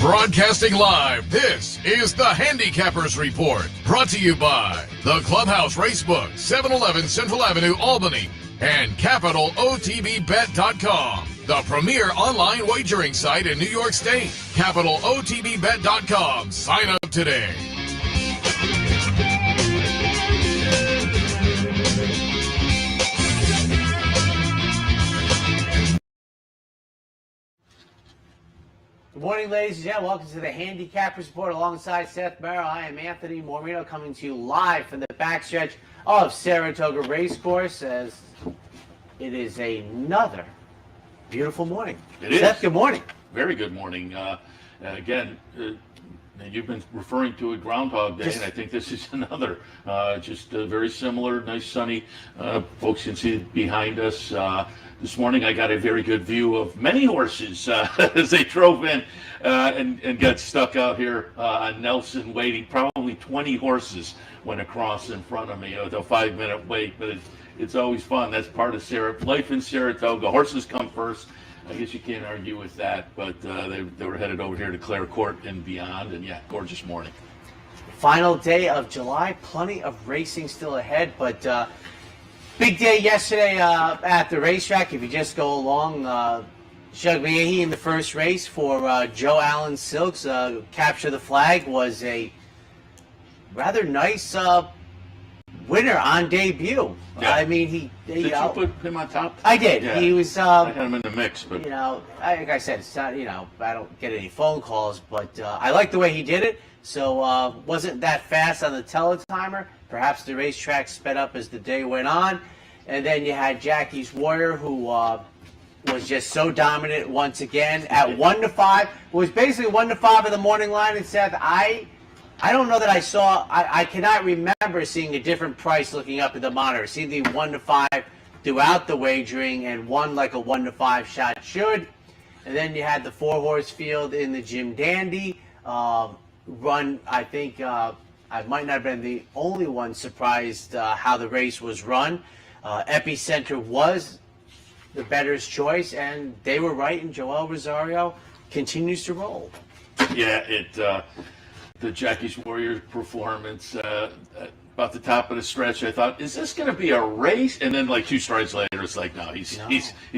Broadcasting live, this is the Handicappers Report. Brought to you by the Clubhouse Racebook, 711 Central Avenue, Albany, and CapitalOTBBet.com, the premier online wagering site in New York State. CapitalOTBBet.com. Sign up today. Good morning, ladies and gentlemen. Welcome to the Handicappers Report alongside Seth, Merrow. I am Anthony Mormino coming to you live from the backstretch of Saratoga Race Course as it is another beautiful morning. Seth, good morning. Very good morning. Again, you've been referring to a Groundhog Day, and I think this is another. Just very similar, nice sunny. Folks can see it behind us. This morning I got a very good view of many horses as they drove in and got stuck out here on Nelson waiting. Probably 20 horses went across in front of me with a 5-minute wait, but it's always fun. That's part of life in Saratoga. Horses come first. I guess you can't argue with that, but they were headed over here to Clare Court and beyond, and yeah, gorgeous morning. Final day of July, plenty of racing still ahead, but big day yesterday at the racetrack. If you just go along, Shug Mayehi in the first race for Joe Allen Silks, capture the flag, was a rather nice winner on debut. Yeah. I mean, Did you put him on top? I did. Yeah. He was. I had him in the mix, but Like I said, it's not. I don't get any phone calls, but I like the way he did it. So wasn't that fast on the teletimer. Perhaps the racetrack sped up as the day went on, and then you had Jackie's Warrior, who was just so dominant once again at 1-5. It was basically 1-5 in the morning line, and Seth, I don't know that I saw. I cannot remember seeing a different price looking up at the monitor. See the 1-5 throughout the wagering, and won like a 1-5 shot should. And then you had the 4-horse field in the Jim Dandy run. I think I might not have been the only one surprised how the race was run. Epicenter was the bettor's choice, and they were right. And Joel Rosario continues to roll. Yeah, the Jackie's Warrior performance about the top of the stretch, I thought, is this going to be a race? And then like 2 strides later, it's like, no, he's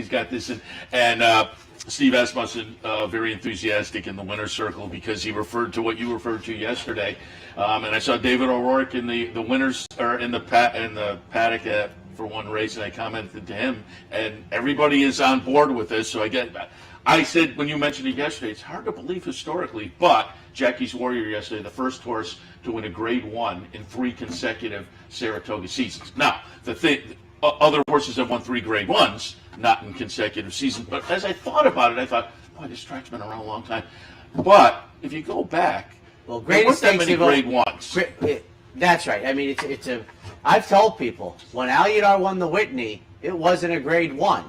got this. And Steve Asmussen, very enthusiastic in the winner's circle because he referred to what you referred to yesterday. And I saw David O'Rourke in the winners or in the paddock for one race, and I commented to him, and everybody is on board with this. So I said when you mentioned it yesterday, it's hard to believe historically, but Jackie's Warrior yesterday, the first horse to win a Grade 1 in 3 consecutive Saratoga seasons. Now, other horses have won 3 Grade 1s, not in consecutive seasons. But as I thought about it, I thought, boy, this track's been around a long time. But if you go back, well, there weren't that many Grade 1s. That's right. I mean, I've told people when Alyadar won the Whitney, it wasn't a Grade 1.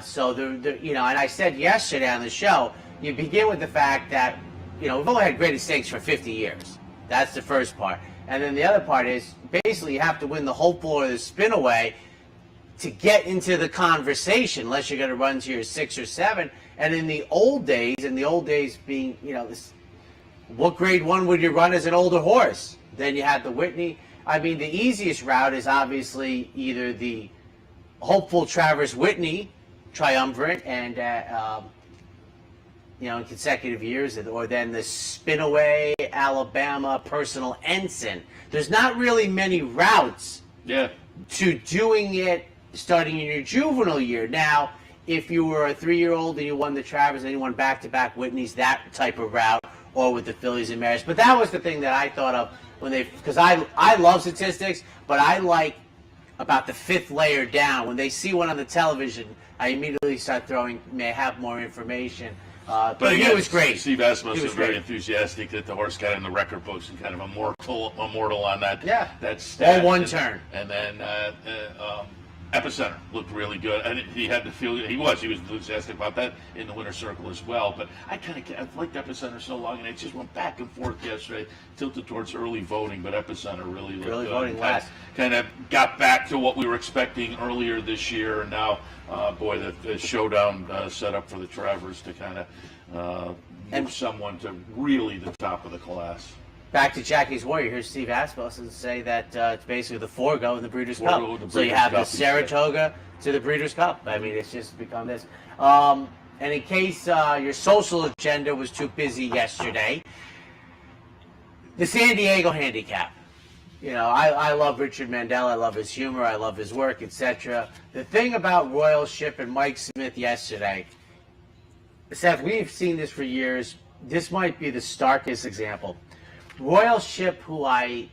So and I said yesterday on the show, you begin with the fact that we've only had graded stakes for 50 years. That's the first part. And then the other part is basically you have to win the hopeful or the spinaway to get into the conversation, unless you're going to run to your 6 or 7. And in the old days being, what Grade 1 would you run as an older horse? Then you had the Whitney. I mean, the easiest route is obviously either the hopeful Travers Whitney triumvirate and in consecutive years, or then the Spinaway Alabama Personal Ensign. There's not really many routes to doing it starting in your juvenile year. Now, if you were a 3-year-old and you won the Travers and you won back-to-back Whitneys, that type of route, or with the fillies and mares. But that was the thing that I thought of because I love statistics, but I like about the 5th layer down. When they see one on the television, I immediately start may have more information. But again, he was great. Steve Asmussen was very enthusiastic that the horse got in the record books and kind of immortal on that. Yeah, that's all one turn. And then Epicenter looked really good, and he had the feel. He was enthusiastic about that in the winner's circle as well. But I've liked Epicenter so long, and it just went back and forth yesterday, tilted towards early voting. But Epicenter really looked early good. Voting last. Kind of got back to what we were expecting earlier this year, and now, the showdown set up for the Travers to kind of move someone to really the top of the class. Back to Jackie's Warrior. Here's Steve Asmussen say that it's basically the Forgo in the Breeders' Cup. So you have the Saratoga to the Breeders' Cup. I mean, it's just become this. And in case your social agenda was too busy yesterday, the San Diego Handicap. You know, I love Richard Mandel. I love his humor. I love his work, etc. The thing about Royal Ship and Mike Smith yesterday, Seth, we've seen this for years. This might be the starkest example. Royal Ship, who I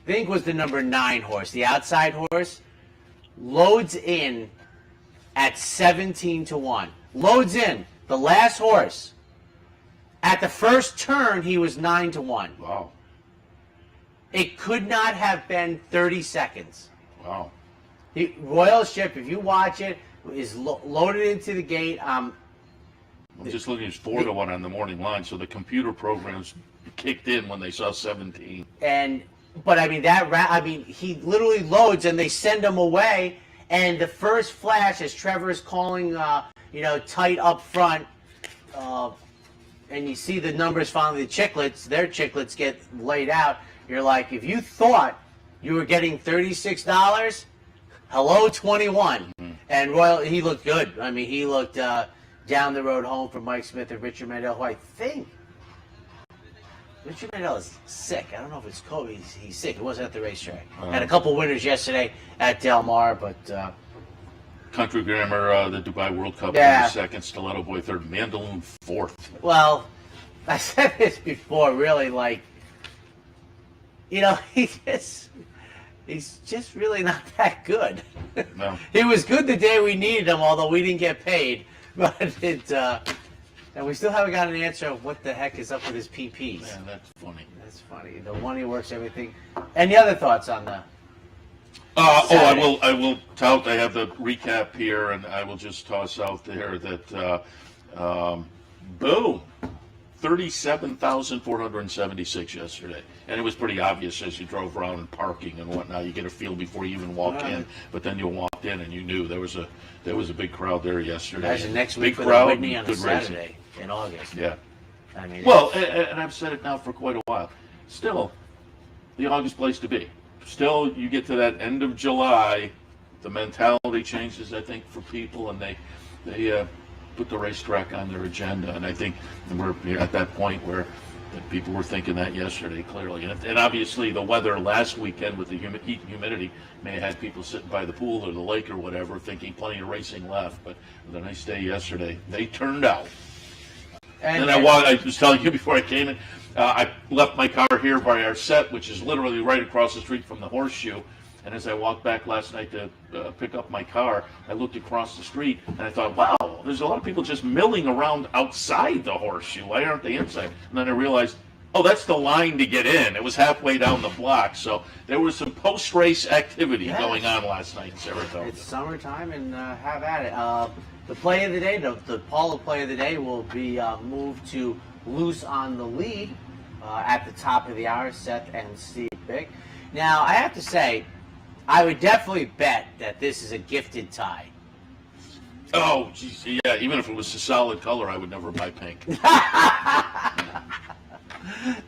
think was the number 9 horse, the outside horse, loads in at 17-1. Loads in, the last horse. At the first turn, he was 9-1. Wow. It could not have been 30 seconds. Wow. Royal Ship, if you watch it, is loaded into the gate. I'm just looking, it's 4-1 on the morning line, so the computer programs kicked in when they saw 17. But I mean he literally loads and they send him away, and the first flash as Trevor's calling tight up front, and you see the numbers finally, their chiclets get laid out. You're like, if you thought you were getting $36, hello 21. Mm-hmm. And Royal, he looked good. I mean, he looked down the road home from Mike Smith and Richard Mandel, who I think Richard Mandel is sick. I don't know if it's COVID. He's sick. He wasn't at the racetrack. Had a couple winners yesterday at Del Mar, but Country Grammar, the Dubai World Cup, winner second, Stiletto Boy third, Mandaloon fourth. Well, I said this before. Really, he's just really not that good. No. He was good the day we needed him, although we didn't get paid. But and we still haven't got an answer of what the heck is up with his PPs. Yeah, that's funny. That's funny. The one he works everything. Any other thoughts on the? I will tout. I have the recap here, and I will just toss out there that boom, 37,476 yesterday, and it was pretty obvious as you drove around and parking and whatnot. You get a feel before you even walk in, but then you walked in and you knew there was a big crowd there yesterday. That's the next week big for crowd, the Whitney on a Saturday racing. in August. Yeah. I mean, well, and I've said it now for quite a while. Still, the August place to be. Still, you get to that end of July, the mentality changes, I think, for people, and they put the racetrack on their agenda. And I think we're at that point where people were thinking that yesterday, clearly. And obviously, the weather last weekend with the heat and humidity may have had people sitting by the pool or the lake or whatever, thinking plenty of racing left. But with a nice day yesterday, they turned out. And I was telling you before I came in, I left my car here by our set, which is literally right across the street from the Horseshoe. And as I walked back last night to pick up my car, I looked across the street and I thought, wow, there's a lot of people just milling around outside the Horseshoe. Why aren't they inside? And then I realized, oh, that's the line to get in. It was halfway down the block. So there was some post-race activity going on last night in Saratoga. It's summertime, and have at it. The play of the day, the Paula play of the day will be moved to Loose on the Lead at the top of the hour, Seth and Steve Big. Now, I have to say, I would definitely bet that this is a gifted tie. Oh, geez, yeah, even if it was a solid color, I would never buy pink.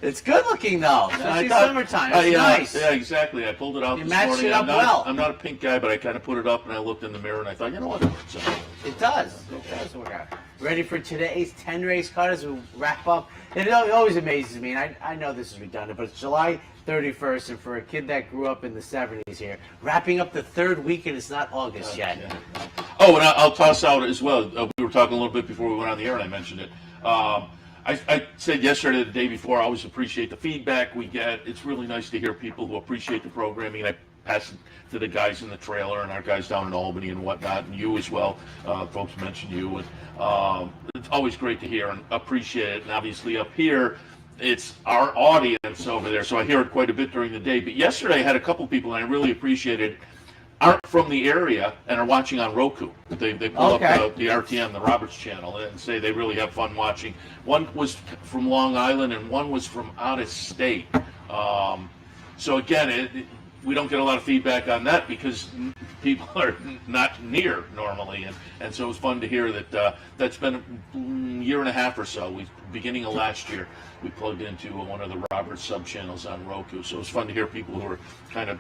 It's good looking, though. Especially summertime. It's nice. Yeah, exactly. I pulled it out this matched morning. it up well. I'm not a pink guy, but I kind of put it up and I looked in the mirror and I thought, you know what? It works out. It does. It does work out. Ready for today's 10 race card as we wrap up? It always amazes me, and I know this is redundant, but it's July 31st, and for a kid that grew up in the 70s here, wrapping up the third week, and it's not August yet. Yeah. Oh, and I'll toss out as well. We were talking a little bit before we went on the air, and I mentioned it. I said yesterday, the day before, I always appreciate the feedback we get. It's really nice to hear people who appreciate the programming. And I pass it to the guys in the trailer and our guys down in Albany and whatnot, and you as well. Folks mentioned you. And it's always great to hear and appreciate it. And obviously up here, it's our audience over there, so I hear it quite a bit during the day. But yesterday I had a couple people, and I really appreciated aren't from the area and are watching on Roku. They pull Okay. up the RTN, the Roberts channel, and say they really have fun watching. One was from Long Island and one was from out of state. So again, we don't get a lot of feedback on that because people are not near normally, and so it was fun to hear that. That's been a year and a half or so. Beginning of last year, we plugged into one of the Roberts sub channels on Roku. So it was fun to hear people who are kind of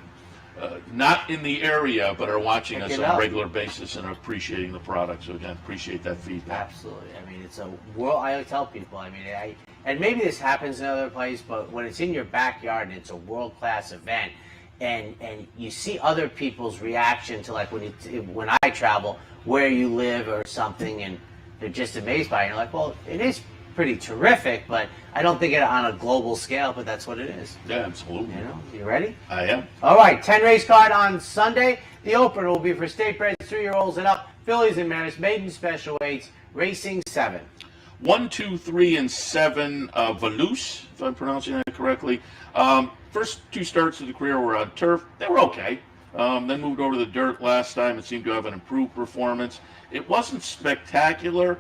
not in the area but are watching us on a regular basis and are appreciating the product. So again, appreciate that feedback. Absolutely. I mean, it's a world. I tell people. I mean, and maybe this happens in other places, but when it's in your backyard and it's a world-class event, and you see other people's reaction to, like, when I travel, where you live or something, and they're just amazed by it. You're like, well, it is pretty terrific, but I don't think it on a global scale, but that's what it is. Yeah, absolutely. You know, you ready? I am. All right, 10 race card on Sunday. The opener will be for state breds, 3-year-olds and up, fillies and mares, maiden special weights, racing 7. 1, 2, 3, and 7 Valus, if I'm pronouncing that correctly. First 2 starts of the career were on turf. They were okay. Then moved over to the dirt last time and seemed to have an improved performance. It wasn't spectacular,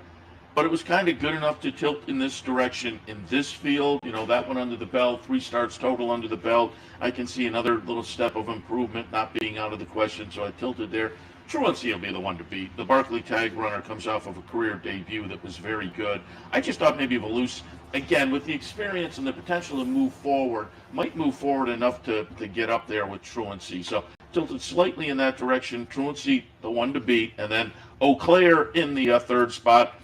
but it was kind of good enough to tilt in this direction in this field. You know, that one under the belt, 3 starts total under the belt. I can see another little step of improvement not being out of the question, so I tilted there. Truancy will be the one to beat. The Barkley Tag runner comes off of a career debut that was very good. I just thought maybe Valus, again, with the experience and the potential to move forward, might move forward enough to get up there with Truancy. So tilted slightly in that direction. Truancy, the one to beat. And then Eau Claire in the third spot.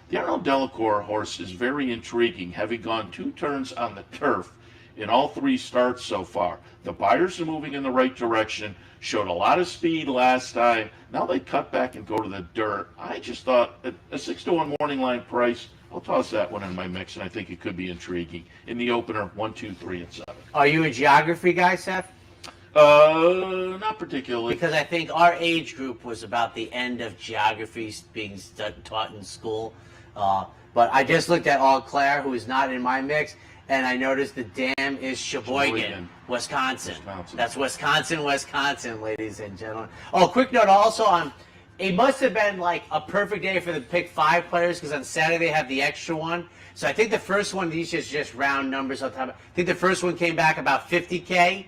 The Arnold Delacour horse is very intriguing, having gone 2 turns on the turf in all 3 starts so far. The buyers are moving in the right direction, showed a lot of speed last time. Now they cut back and go to the dirt. I just thought a 6-1 morning line price, I'll toss that one in my mix, and I think it could be intriguing. In the opener, 1, 2, 3, and 7. Are you a geography guy, Seth? Not particularly. Because I think our age group was about the end of geography being taught in school. But I just looked at Eau Claire, who is not in my mix, and I noticed the dam is Sheboygan, Wisconsin. That's Wisconsin, ladies and gentlemen. Oh, quick note also, it must have been like a perfect day for the pick 5 players, because on Saturday they have the extra one. So I think the first one, these just round numbers on top. I think the first one came back about 50K.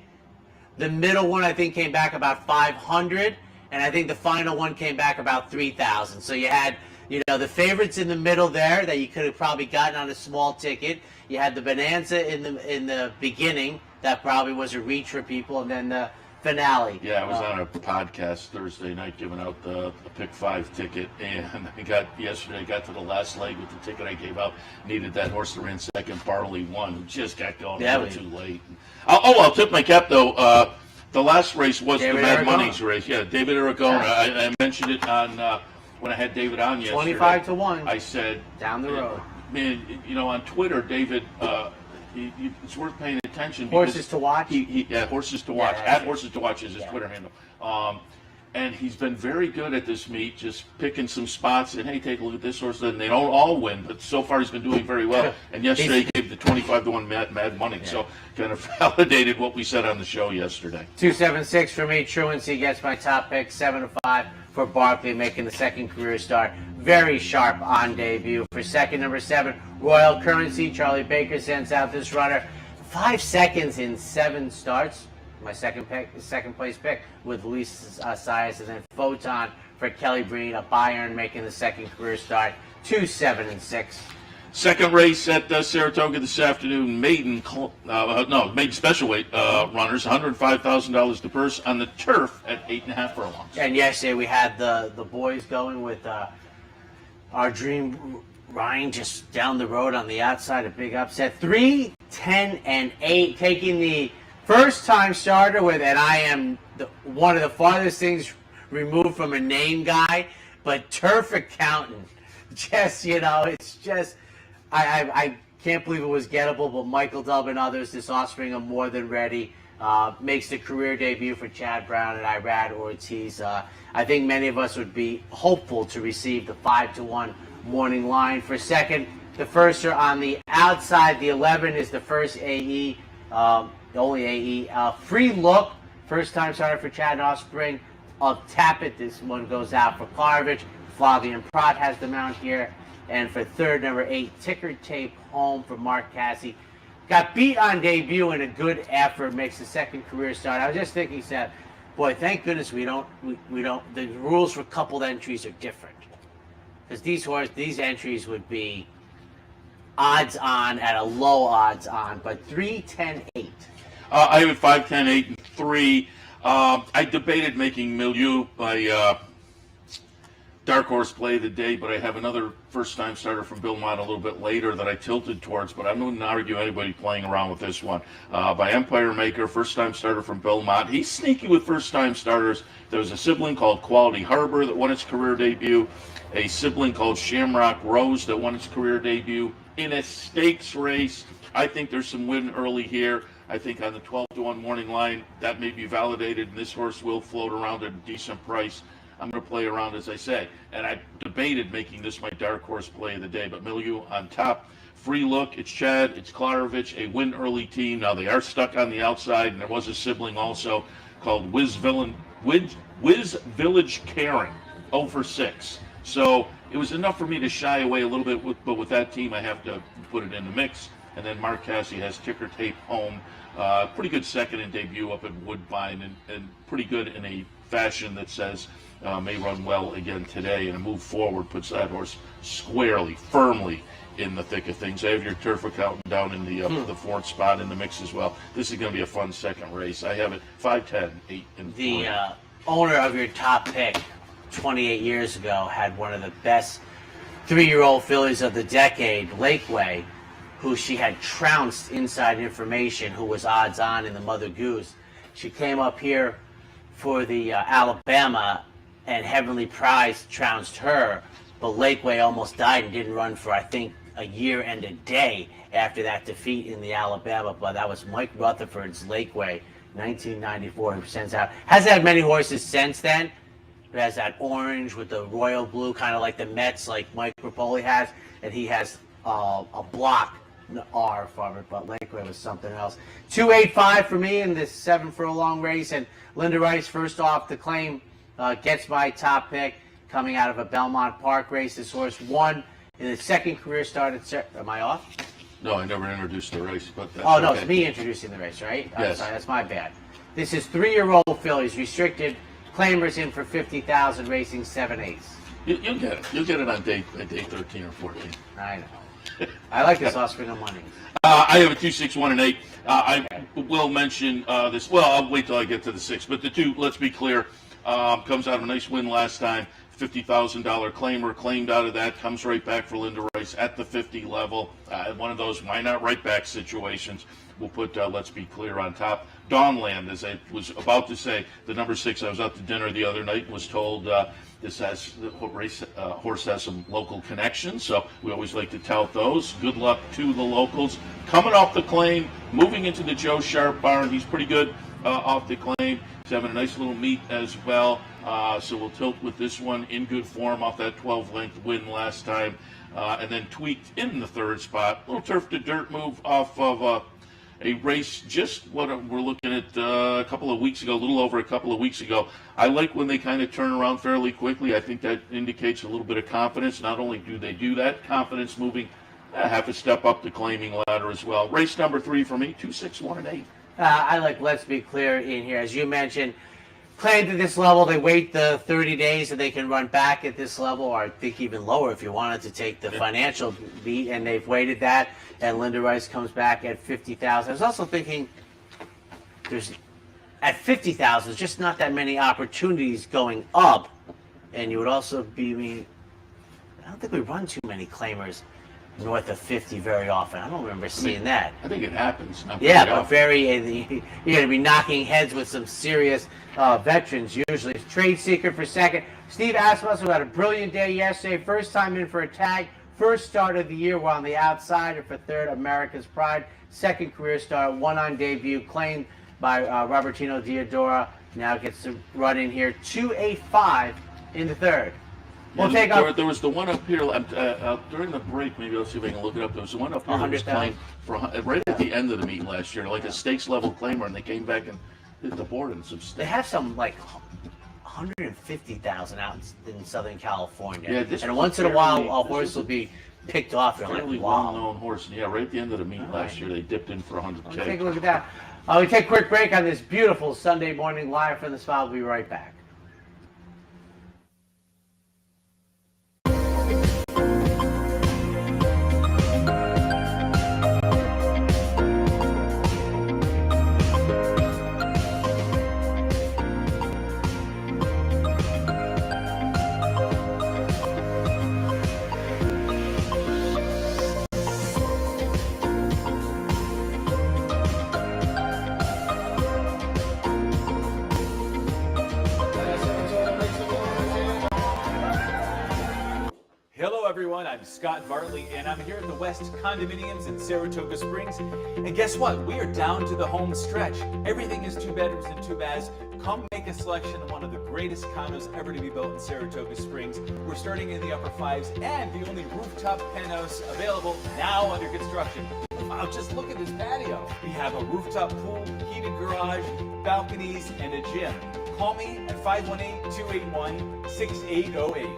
The middle one, I think, came back about 500, and I think the final one came back about 3,000. So you had, the favorites in the middle there that you could have probably gotten on a small ticket. You had the Bonanza in the beginning that probably was a reach for people, and then the finale. Yeah, I was on a podcast Thursday night giving out the pick 5 ticket, and I got to the last leg with the ticket I gave out. Needed that horse that ran second, Barley won, who just got going too late. I'll tip my cap though. The last race was David the Mad Money's race. Yeah, David Aragona. I mentioned it on when I had David on yesterday. 25-1. I said down the road. Man, on Twitter, David. It's worth paying attention. Horses to watch? Horses to watch. At Horses to Watch is his Twitter handle. And he's been very good at this meet, just picking some spots and, hey, take a look at this horse. And they don't all win, but so far he's been doing very well. And yesterday he gave the 25-1 Mad Money. Yeah. So kind of validated what we said on the show yesterday. 276 for me. Truancy gets my top pick. 7-5 for Barkley, making the second career start. Very sharp on debut. For second, number 7, Royal Currency. Charlie Baker sends out this runner. 5 seconds in 7 starts. My second place pick with Luis Saez, and then Photon for Kelly Breen, a Bayern, making the second career start. 2, 7, and 6. Second race at Saratoga this afternoon. Maiden special weight runners, $105,000 to purse on the turf at 8.5 furlongs. And yesterday we had the boys going with our dream Ryan just down the road on the outside, a big upset. 3, 10, and 8, taking the first-time starter with, and I am one of the farthest things removed from a name guy, but turf accountant. Just, it's just, I can't believe it was gettable, but Michael Dubb and others, this offspring are more than ready. Makes the career debut for Chad Brown and Irad Ortiz. I think many of us would be hopeful to receive the 5-1 morning line. For second, the first are on the outside. The 11 is the first AE. The only AE. Free Look, first time starter for Chad Offspring. of Tappet. This one goes out for Klarovich. Flavian Prat has the mount here. And for third, number 8, Ticker Tape Home for Mark Cassie. Got beat on debut in a good effort, makes the second career start. I was just thinking, Seth, boy, thank goodness we don't, the rules for coupled entries are different. Because these entries would be odds on at a low odds on, but 3, 10, 8. I have it 5, 10, 8, and 3. I debated making Milieu my Darkhorse play of the day, but I have another first-time starter from Belmont a little bit later that I tilted towards, but I wouldn't argue anybody playing around with this one. By Empire Maker, first-time starter from Belmont. He's sneaky with first-time starters. There was a sibling called Quality Harbor that won its career debut, a sibling called Shamrock Rose that won its career debut in a stakes race. I think there's some win early here. I think on the 12-1 morning line, that may be validated, and this horse will float around at a decent price. I'm going to play around, as I say. And I debated making this my dark horse play of the day, but Milieu on top. Free look, it's Chad, it's Klarovich, a win early team. Now they are stuck on the outside, and there was a sibling also called Wiz Village Caring, 0 for 6. So it was enough for me to shy away a little bit, but with that team, I have to put it in the mix. And then Mark Cassie has Ticker Tape Home. Pretty good second in debut up at Woodbine, and pretty good in a fashion that says may run well again today. And a move forward puts that horse squarely, firmly in the thick of things. I have your turf accountant down in the fourth spot in the mix as well. This is going to be a fun second race. I have it 5, 10, 8, and 4. The owner of your top pick 28 years ago had one of the best 3-year-old fillies of the decade, Lakeway, who she had trounced inside information, who was odds on in the Mother Goose. She came up here for the Alabama, and Heavenly Prize trounced her, but Lakeway almost died and didn't run for, I think, a year and a day after that defeat in the Alabama. But that was Mike Rutherford's Lakeway, 1994, who sends out. Hasn't had many horses since then. It has that orange with the royal blue, kind of like the Mets, like Mike Rapoli has, and he has a block. R for it, but Lakeway was something else. 285 for me in this 7 furlong race, and Linda Rice first off the claim gets my top pick coming out of a Belmont Park race. This horse won in his second career start at. Am I off? No, I never introduced the race, but that's oh no, okay. It's me introducing the race, right? Yes. I'm sorry, that's my bad. This is 3-year-old fillies, restricted, claimers in for 50,000, racing 7/8. You'll get it. You'll get it on day 13 or 14. I know. I like this offspring of money. I have a 2, 6, 1, and 8. I will mention this. Well, I'll wait till I get to the 6. But the 2, let's be clear, comes out of a nice win last time. $50,000 claimer, claimed out of that, comes right back for Linda Rice at the 50 level. One of those why not right back situations. We'll put Let's Be Clear on top. Dawnland, as I was about to say, the number 6, I was out to dinner the other night and was told this has the horse has some local connections, so we always like to tout those. Good luck to the locals. Coming off the claim, moving into the Joe Sharp barn. He's pretty good off the claim. He's having a nice little meet as well. So we'll tilt with this one in good form off that 12-length win last time. And then tweaked in the third spot. Little turf to dirt move off of a race just what we're looking at a couple of weeks ago, a little over a couple of weeks ago. I like when they kind of turn around fairly quickly. I think that indicates a little bit of confidence. Not only do they do that, confidence moving half a step up the claiming ladder as well. Race number 3 for me, 2, 6, 1, and 8. I like Let's Be Clear in here. As you mentioned, claimed at this level, they wait the 30 days and they can run back at this level, or I think even lower if you wanted to take the financial beat, and they've waited that, and Linda Rice comes back at 50,000. I was also thinking at 50,000, there's just not that many opportunities going up, and you would also I don't think we run too many claimers north of 50 very often. I don't remember seeing that. I think it happens. Yeah, but you're going to be knocking heads with some serious veterans usually. Trade Secret for second. Steve Asmus, who had a brilliant day yesterday. First time in for a tag. First start of the year. We're on the outside. And for third, America's Pride. Second career start. One on debut. Claimed by Robertino Diodora. Now gets to run in here. 285 in the third. We'll take off. There was the one up here during the break. Maybe I'll see if I can look it up. There was the one up here that was claimed for right at the end of the meet last year, like a stakes level claimer, and they came back and hit the board in some stakes. They have some like 150,000 out in Southern California. Yeah, this and was once in a fairly- while, a this horse was will be picked off. And I'm Fairly like, wow. well-known horse. Yeah, right at the end of the meet last year, they dipped in for 100K. Take a look at that. We take a quick break on this beautiful Sunday morning live from the spot. We'll be right back. Hello everyone, I'm Scott Bartley and I'm here at the West Condominiums in Saratoga Springs. And guess what? We are down to the home stretch. Everything is 2 bedrooms and 2 baths. Come make a selection of one of the greatest condos ever to be built in Saratoga Springs. We're starting in the upper 5s and the only rooftop penthouse available now under construction. Wow, just look at this patio. We have a rooftop pool, heated garage, balconies, and a gym. Call me at 518-281-6808.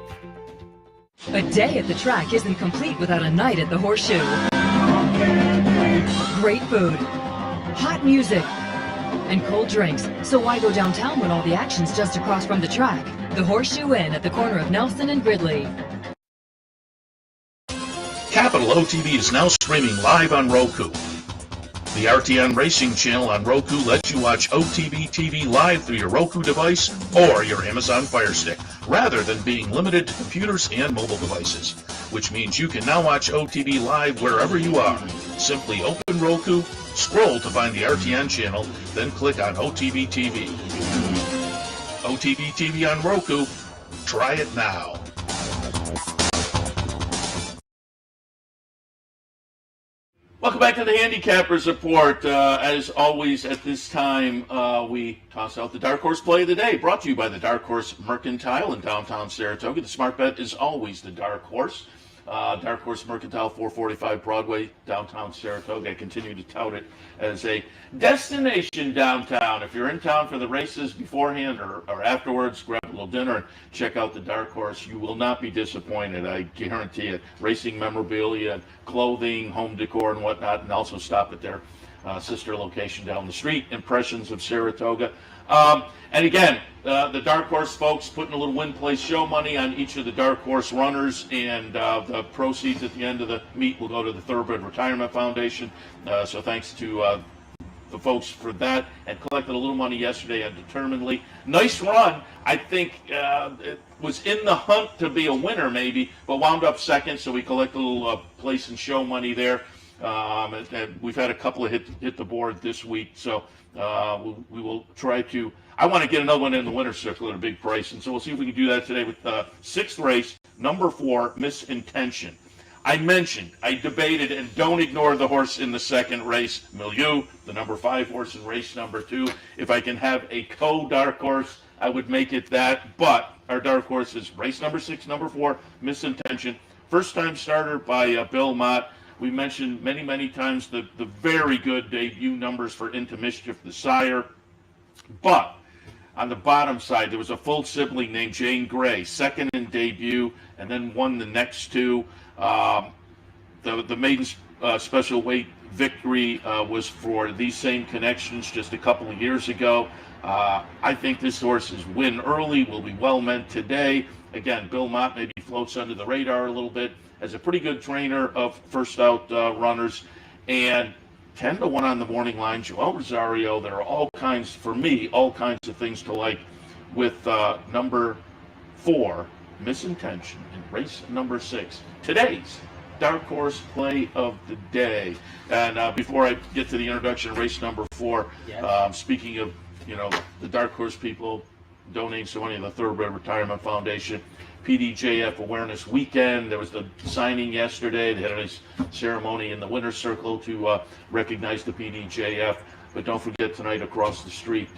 A day at the track isn't complete without a night at the Horseshoe. Great food, hot music, and cold drinks. So why go downtown when all the action's just across from the track? The Horseshoe Inn at the corner of Nelson and Gridley. Capital OTB is now streaming live on Roku. The RTN Racing channel on Roku lets you watch OTB TV live through your Roku device or your Amazon Fire Stick, rather than being limited to computers and mobile devices, which means you can now watch OTB live wherever you are. Simply open Roku, scroll to find the RTN channel, then click on OTB TV. OTB TV on Roku. Try it now. Welcome back to the Handicappers Report. As always, at this time, we toss out the Darkhorse Play of the Day, brought to you by the Darkhorse Mercantile in downtown Saratoga. The smart bet is always the Darkhorse. Darkhorse Mercantile, 445 Broadway, downtown Saratoga. I continue to tout it as a destination downtown. If you're in town for the races beforehand or afterwards, grab a little dinner and check out the Darkhorse. You will not be disappointed, I guarantee it. Racing memorabilia, clothing, home decor, and whatnot, and also stop at their sister location down the street, Impressions of Saratoga. And again, the Darkhorse folks putting a little win place show money on each of the Darkhorse runners, and the proceeds at the end of the meet will go to the Thoroughbred Retirement Foundation. So thanks to the folks for that, and collected a little money yesterday on Determinedly. Nice run. I think it was in the hunt to be a winner maybe, but wound up second, so we collected a little place and show money there. And we've had a couple of hit the board this week, so we will try to. I want to get another one in the winner's circle at a big price, and so we'll see if we can do that today with sixth race, number 4, Misintention. I mentioned, I debated, and don't ignore the horse in the second race, Milieu, the number 5 horse in race number 2. If I can have a co-dark horse, I would make it that, but our dark horse is race number 6, number 4, Misintention. First-time starter by Bill Mott. We mentioned many, many times the very good debut numbers for Into Mischief, the sire. But on the bottom side, there was a full sibling named Jane Gray, second in debut, and then won the next 2. The maiden special weight victory was for these same connections just a couple of years ago. I think this horse's win early will be well meant today. Again, Bill Mott maybe floats under the radar a little bit as a pretty good trainer of first out runners, and 10-1 on the morning line. Joel Rosario. There are all kinds, for me, all kinds of things to like with number 4, Misintention, in race number 6. Today's dark horse play of the day. And before I get to the introduction of race number 4, yes. Speaking of the dark horse people donating some money to the Thoroughbred Retirement Foundation, PDJF Awareness Weekend. There was the signing yesterday. They had a nice ceremony in the winner's circle to recognize the PDJF. But don't forget tonight across the street,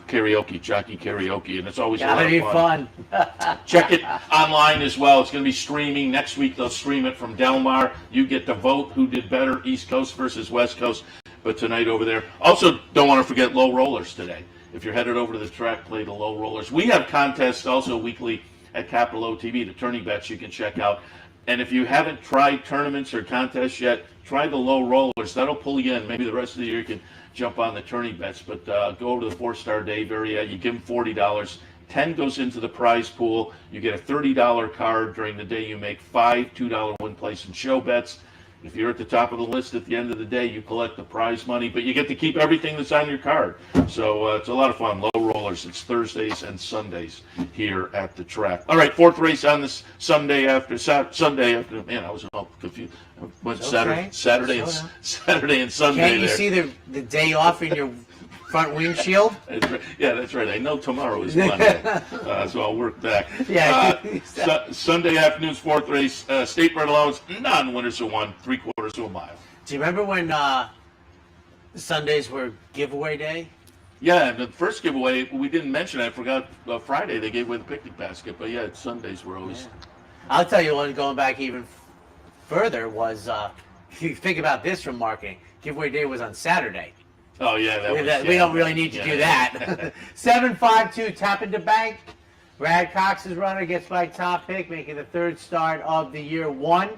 karaoke, jockey karaoke, and it's always a lot of fun. Check it online as well. It's going to be streaming next week. They'll stream it from Del Mar. You get to vote who did better, East Coast versus West Coast. But tonight over there. Also, don't want to forget low rollers today. if you're headed over to the track, play the low rollers. We have contests also weekly at Capital OTB, the tourney bets you can check out. And if you haven't tried tournaments or contests yet, try the low rollers. That'll pull you in. Maybe the rest of the year you can jump on the tourney bets. But go over to the 4-star Dave area. You give them $40. 10 goes into the prize pool. You get a $30 card during the day. You make 5 $2 win, place, and show bets. If you're at the top of the list at the end of the day, you collect the prize money, but you get to keep everything that's on your card. So it's a lot of fun. Low rollers. It's Thursdays and Sundays here at the track. All right, fourth race on this Sunday after. Man, I was all confused. Went Okay. Saturday and Sunday. Can't you see the day off in your front windshield? That's right. Yeah, that's right. I know tomorrow is Monday, so I'll work back. Yeah. Sunday afternoon's fourth race, state bred allowance, non-winners of 1 3/4 of a mile. Do you remember when Sundays were giveaway day? Yeah, and the first giveaway, we didn't mention it. I forgot Friday they gave away the picnic basket, but yeah, Sundays were always. Yeah. I'll tell you one going back even further was, if you think about this from marketing, giveaway day was on Saturday. Oh, yeah. We don't really need to do that. 752 tap into bank. Brad Cox's runner gets by top pick, making the third start of the year 1.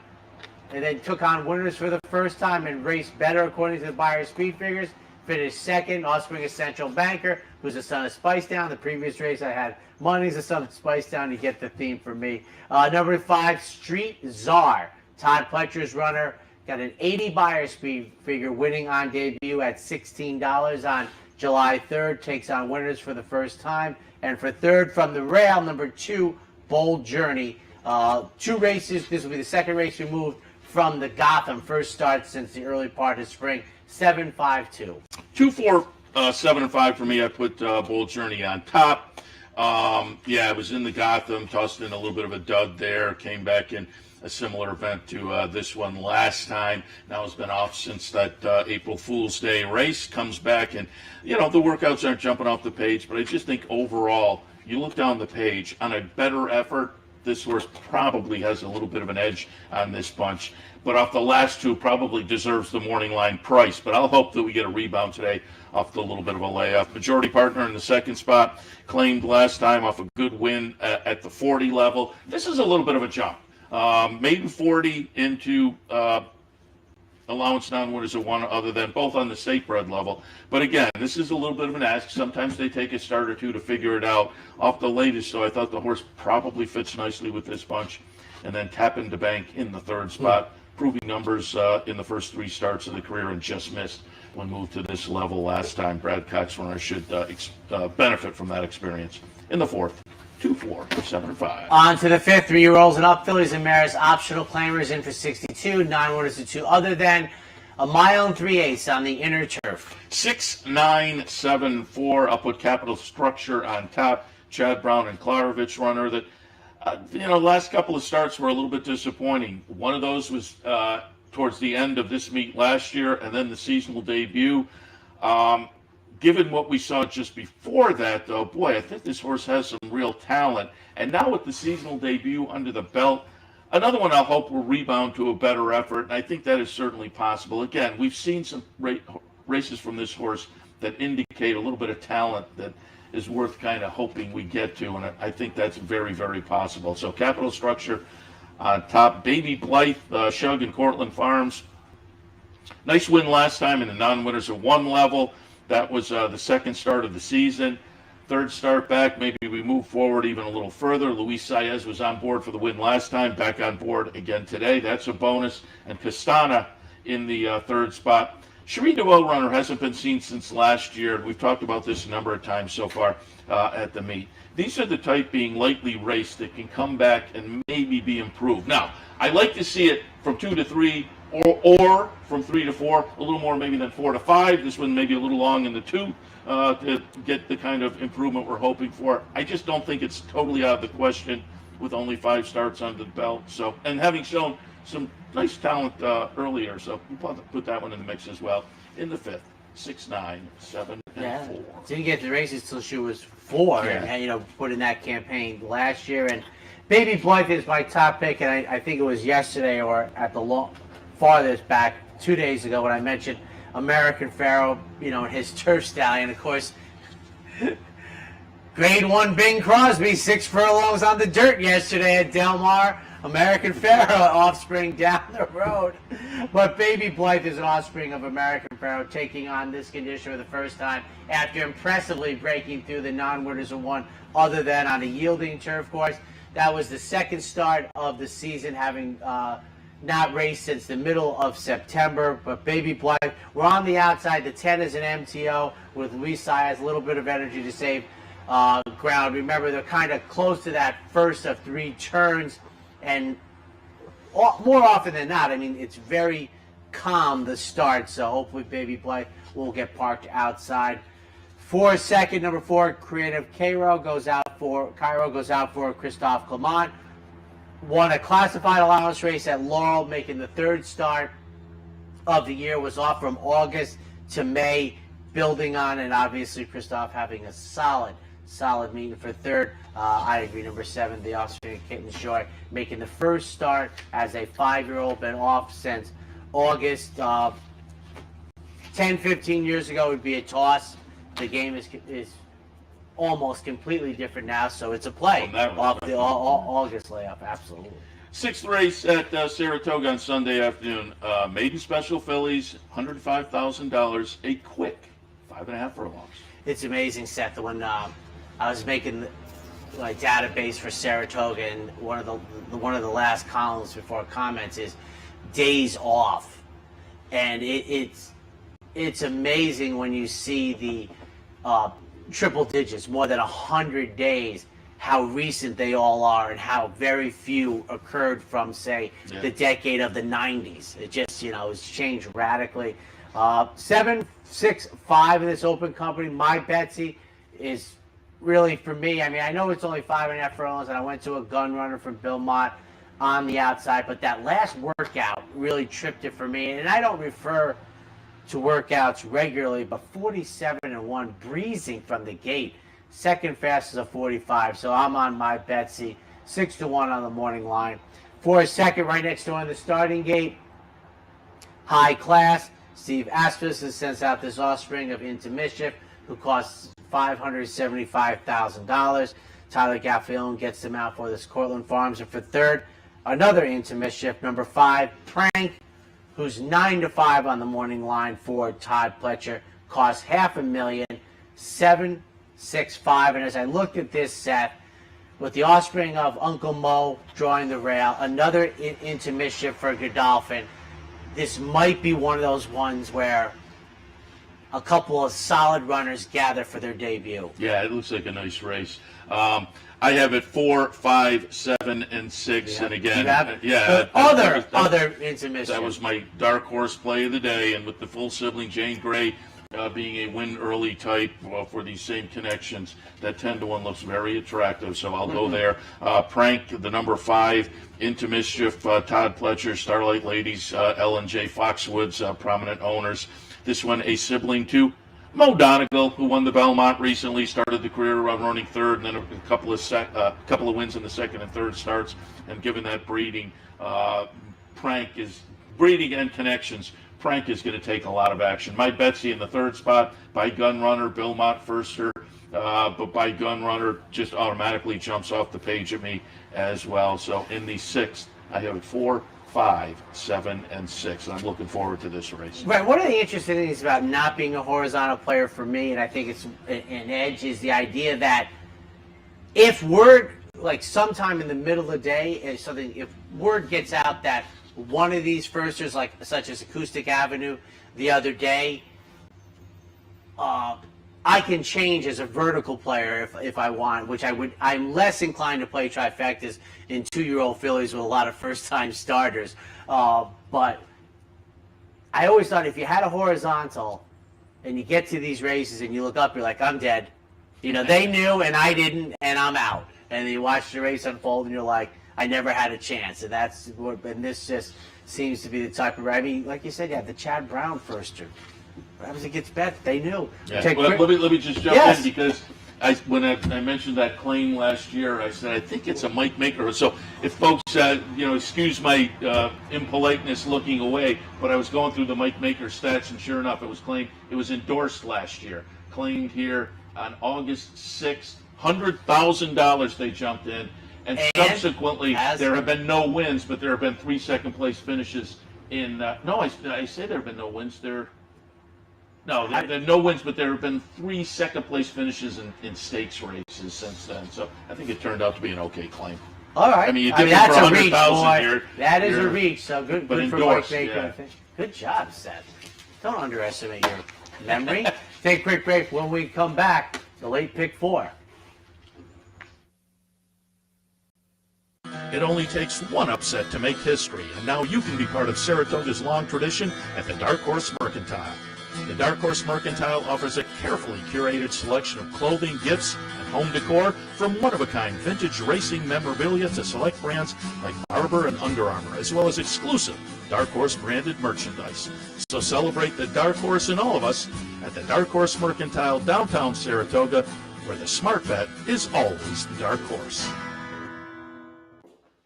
And then took on winners for the first time and raced better according to the buyer speed figures. Finished second. Offspring Essential Banker, who's the son of Spice Down. The previous race I had Money's the son of Spice Down. You get the theme from me. Number 5, Street Czar. Todd Pletcher's runner. Got an 80 buyer speed figure, winning on debut at $16 on July 3rd. Takes on winners for the first time. And for third from the rail, number 2, Bold Journey. 2 races. This will be the second race removed from the Gotham. First start since the early part of spring. 752. 2, 4, 7, and 5 for me. I put Bold Journey on top. Yeah, it was in the Gotham. Tossed in a little bit of a dud there. Came back in a similar event to this one last time. Now it's been off since that April Fool's Day race. Comes back and, the workouts aren't jumping off the page, but I just think overall, you look down the page, on a better effort, this horse probably has a little bit of an edge on this bunch. But off the last 2, probably deserves the morning line price. But I'll hope that we get a rebound today off the little bit of a layoff. Majority Partner in the second spot, claimed last time off a good win at the 40 level. This is a little bit of a jump. Maiden 40 into allowance non-winners of 1, other than both on the state bred level. But again, this is a little bit of an ask. Sometimes they take a start or 2 to figure it out off the latest. So I thought the horse probably fits nicely with this bunch. And then Tap into Bank in the third spot, proving numbers in the first 3 starts of the career and just missed when moved to this level last time. Brad Cox runner should benefit from that experience. In the fourth, 2, 4, 7, 5. On to the 5th, 3-year-olds and up. Fillies and mares, optional claimers in for 62. 9 winners to 2, other than a mile and 3/8 on the inner turf. 6, 9, 7, 4. I'll put Capital Structure on top. Chad Brown and Klarovich runner that, last couple of starts were a little bit disappointing. One of those was towards the end of this meet last year, and then the seasonal debut. Given what we saw just before that, though, boy, I think this horse has some real talent. And now with the seasonal debut under the belt, another one I'll hope will rebound to a better effort, and I think that is certainly possible. Again, we've seen some races from this horse that indicate a little bit of talent that is worth kind of hoping we get to, and I think that's very, very possible. So Capital Structure on top. Baby Blythe, Shug and Cortland Farms. Nice win last time in the non-winners of 1 level. That was the second start of the season. Third start back, maybe we move forward even a little further. Luis Saez was on board for the win last time, back on board again today. That's a bonus. And Castana in the third spot. Cherie DeVoe runner hasn't been seen since last year. We've talked about this a number of times so far at the meet. These are the type being lightly raced that can come back and maybe be improved. Now, I like to see it from 2 to 3 or from 3 to 4, a little more maybe than 4 to 5. This one maybe a little long in the 2 to get the kind of improvement we're hoping for. I just don't think it's totally out of the question with only 5 starts under the belt. So, and having shown some nice talent earlier, so we'll put that one in the mix as well. In the 5th, 6, 9, 7, and 4. Didn't get the races till she was 4, and put in that campaign last year. And Baby Blythe is my top pick, and I think it was yesterday or at the farthest back 2 days ago when I mentioned American Pharaoh, and his turf stallion. Of course, Grade 1 Bing Crosby, 6 furlongs on the dirt yesterday at Del Mar. American Pharaoh offspring down the road. But Baby Blythe is an offspring of American Pharaoh, taking on this condition for the first time after impressively breaking through the non-winners of one other than on a yielding turf course. That was the second start of the season, having not raced since the middle of September. But Baby Blythe, we're on the outside. The 10 is an MTO with Luis Saez, a little bit of energy to save ground. Remember, they're kind of close to that first of 3 turns, and more often than not, I mean, it's very calm, the start, so hopefully Baby Blythe will get parked outside. For second, number 4, Creative Cairo goes out for Christophe Clement. Won a classified allowance race at Laurel, making the 3rd start of the year. Was off from August to May, building on, and obviously Christophe having a solid meeting for 3rd. I agree, number 7, the Austrian Kitten Joy, making the first start as a 5-year-old, been off since August. 10-15 years ago would be a toss. The game is almost completely different now, so it's a play off the August layoff, absolutely. 6th race at Saratoga on Sunday afternoon. Maiden Special Fillies, $105,000, a quick 5.5 furlongs. It's amazing, Seth. When I was making my database for Saratoga, and one of the last columns before comments is days off, and it's amazing when you see the triple digits, more than 100 days, how recent they all are, and how very few occurred from, say, the decade of the 90s. It just, it's changed radically. 7, 6, 5 in this open company. My Betsy is really, for me, I mean, I know it's only 5.5 furlongs, and I went to a gun runner from Bill Mott on the outside, but that last workout really tripped it for me. And I don't refer to workouts regularly, but 47-1, breezing from the gate. Second fastest of 45, so I'm on My Betsy, 6-1 on the morning line. For a second, right next door in the starting gate, High Class. Steve Aspis has sent out this offspring of Into Mischief, who costs $575,000. Tyler Gaffione gets them out for this Cortland Farms. And for 3rd, another Into Mischief, number 5, Prank, who's 9-5 on the morning line for Todd Pletcher, costs $500,000, 7-6-5. And as I looked at this set, with the offspring of Uncle Mo drawing the rail, another Into Mischief for Godolphin, this might be one of those ones where a couple of solid runners gather for their debut. Yeah, it looks like a nice race. I have it 4, 5, 7, and 6, and again, other Into Mischief. That was my Darkhorse play of the day, and with the full sibling Jane Gray being a win early type for these same connections, that 10-1 looks very attractive, so I'll go there. Prank, the number 5, Into Mischief, Todd Pletcher, Starlight Ladies, Ellen J. Foxwoods, prominent owners. This one a sibling to Mo Donegal, who won the Belmont recently, started the career running 3rd, and then a couple of wins in the 2nd and 3rd starts. And given that breeding, Prank is breeding and connections. Prank is going to take a lot of action. My Betsy in the 3rd spot by Gun Runner, Bill Mott firster, but by Gun Runner just automatically jumps off the page at me as well. So in the 6th, I have 4, 5, 7, and 6, and I'm looking forward to this race. Right. One of the interesting things about not being a horizontal player for me, and I think it's an edge, is the idea that if word, like sometime in the middle of the day, if word gets out that one of these firsters, like such as Acoustic Avenue the other day, I can change as a vertical player if I want, which I'm less inclined to play trifectas in 2-year-old fillies with a lot of first-time starters. But I always thought if you had a horizontal and you get to these races and you look up, you're like, I'm dead. They knew and I didn't, and I'm out. And then you watch the race unfold and you're like, I never had a chance. And this just seems to be the type of, I mean, like you said, you have the Chad Brown firster. What happens? It gets bet. They knew. Yeah. Let me just jump in, because when I mentioned that claim last year, I said I think it's a Mike Maker. So if folks, excuse my impoliteness looking away, but I was going through the Mike Maker stats, and sure enough, it was claimed. It was endorsed last year, claimed here on August 6th. $100,000 they jumped in. And subsequently, there have been no wins, but there have been 3 second-place finishes in. No, I say there have been no wins. There have been no wins, but there have been 3 second-place finishes in stakes races since then. So I think it turned out to be an okay claim. All right. I mean, you did that's for a reach, boy. That is a reach. So good for Mike Baker. Yeah. Good job, Seth. Don't underestimate your memory. Take a quick break. When we come back, the late pick 4. It only takes one upset to make history, and now you can be part of Saratoga's long tradition at the Darkhorse Mercantile. The Darkhorse Mercantile offers a carefully curated selection of clothing, gifts, and home decor from one-of-a-kind vintage racing memorabilia to select brands like Barber and Under Armour, as well as exclusive Darkhorse branded merchandise. So celebrate the Darkhorse in all of us at the Darkhorse Mercantile, downtown Saratoga, where the smart bet is always the Darkhorse.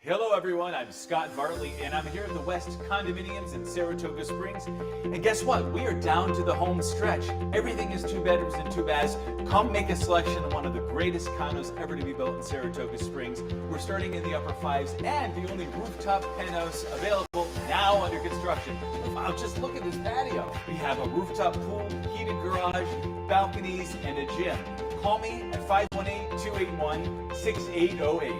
Hello everyone, I'm Scott Bartley and I'm here at the West Condominiums in Saratoga Springs. And guess what? We are down to the home stretch. Everything is 2 bedrooms and 2 baths. Come make a selection of one of the greatest condos ever to be built in Saratoga Springs. We're starting in the upper 5s and the only rooftop penthouse available now under construction. Wow, just look at this patio. We have a rooftop pool, heated garage, balconies, and a gym. Call me at 518-281-6808.